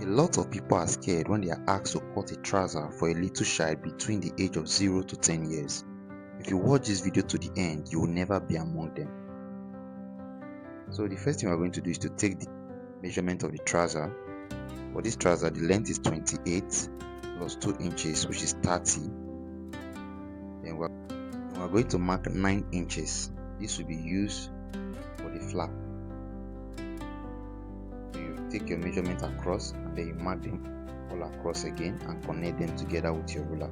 A lot of people are scared when they are asked to cut a trouser for a little child between the age of 0 to 10 years. If you watch this video to the end, you will never be among them. So the first thing we're going to do is to take the measurement of the trouser. For this trouser, the length is 28 plus 2 inches, which is 30. Then we're going to mark 9 inches. This will be used for the flap. So you take your measurement across and then you mark them all across again and connect them together with your ruler.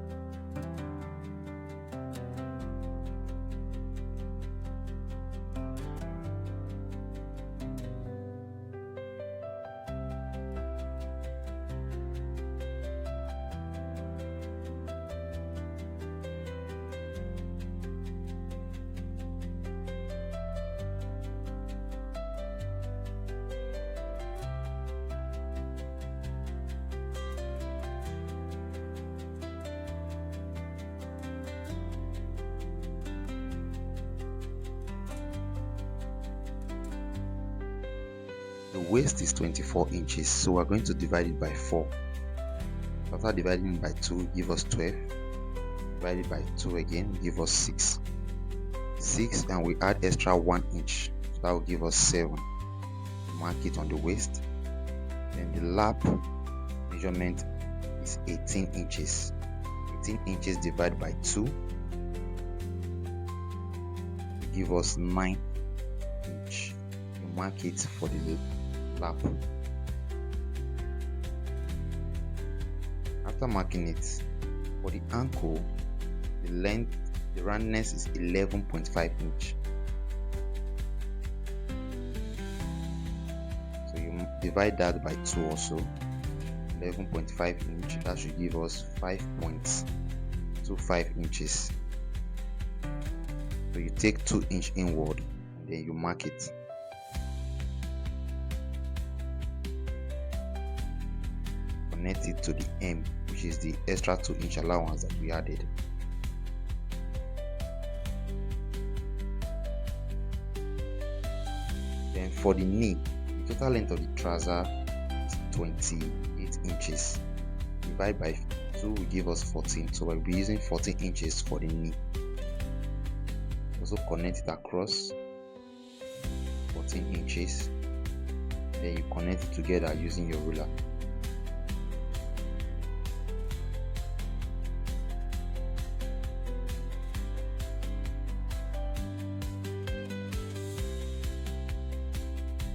The waist is 24 inches, so we're going to divide it by 4. After dividing it by 2, give us 12. Divide it by 2 again, give us 6. 6, and we add extra 1 inch, so that will give us 7. Mark it on the waist. Then the lap measurement is 18 inches. 18 inches divided by 2 will give us 9 inch. You mark it for the lap. After marking it, for the ankle, the length, the roundness is 11.5 inch. So you divide that by 2 also. 11.5 inch, that should give us 5.25 inches. So you take 2 inch inward and then you mark it. Connect it to the M, which is the extra 2 inch allowance that we added. Then for the knee, the total length of the trouser is 28 inches. Divide by 2 will give us 14, so we'll be using 14 inches for the knee. Also connect it across 14 inches. Then you connect it together using your ruler.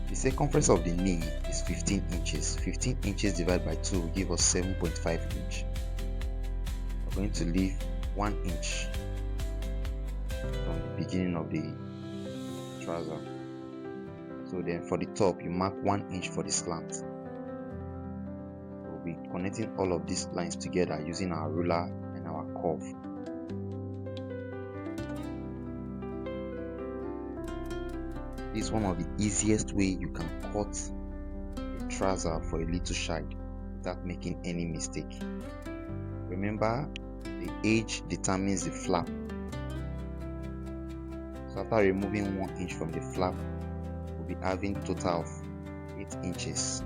The circumference of the knee is 15 inches. 15 inches divided by 2 will give us 7.5 inch. We're going to leave 1 inch from the beginning of the trouser. So then for the top, you mark 1 inch for the slant. We'll be connecting all of these lines together using our ruler and our curve. This is one of the easiest way you can cut a trouser for a little child without making any mistake. Remember, the age determines the flap. So after removing 1 inch from the flap, we'll be having a total of 8 inches.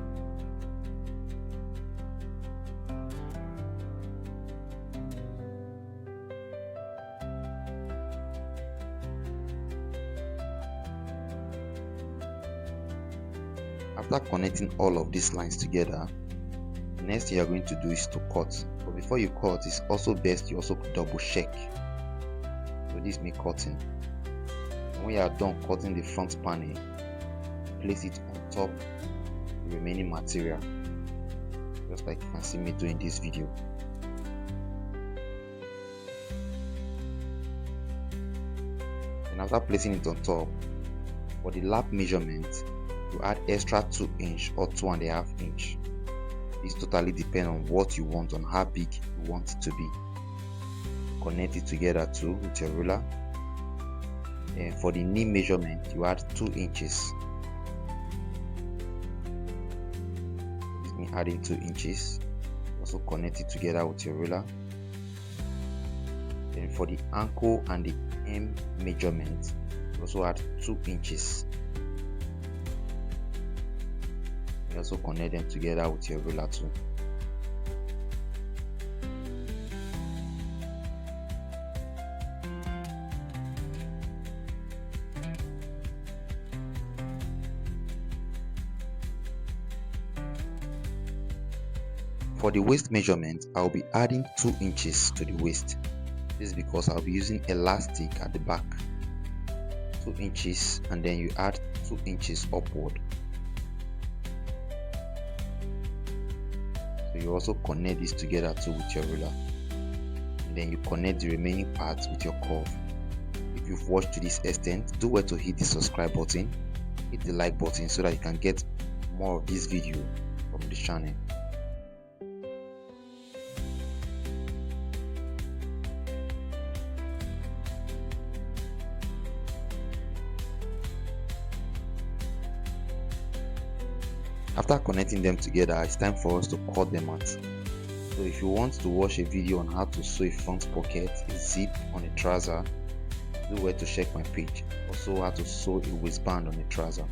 After connecting all of these lines together, the next thing you are going to do is to cut. But before you cut, it's also best you also double check. So this means cutting. And when you are done cutting the front panel, place it on top of the remaining material, just like you can see me doing this video. And after placing it on top, for the lap measurement, you add extra 2 inch or 2.5 inch. This totally depends on what you want, on how big you want it to be. Connect it together too with your ruler. And for the knee measurement, you add 2 inches. This means adding 2 inches. Also connect it together with your ruler. Then for the ankle and the M measurement, you also add 2 inches. You also connect them together with your ruler too. For the waist measurement, I'll be adding 2 inches to the waist. This is because I'll be using elastic at the back. 2 inches, and then you add 2 inches upward. So you also connect this together too with your ruler, and then you connect the remaining parts with your curve. If you've watched to this extent, do well to hit the subscribe button, hit the like button so that you can get more of this video from the channel. After connecting them together, it's time for us to cut them out. So if you want to watch a video on how to sew a front pocket, a zip on a trouser, do well to check my page. Also how to sew a waistband on a trouser.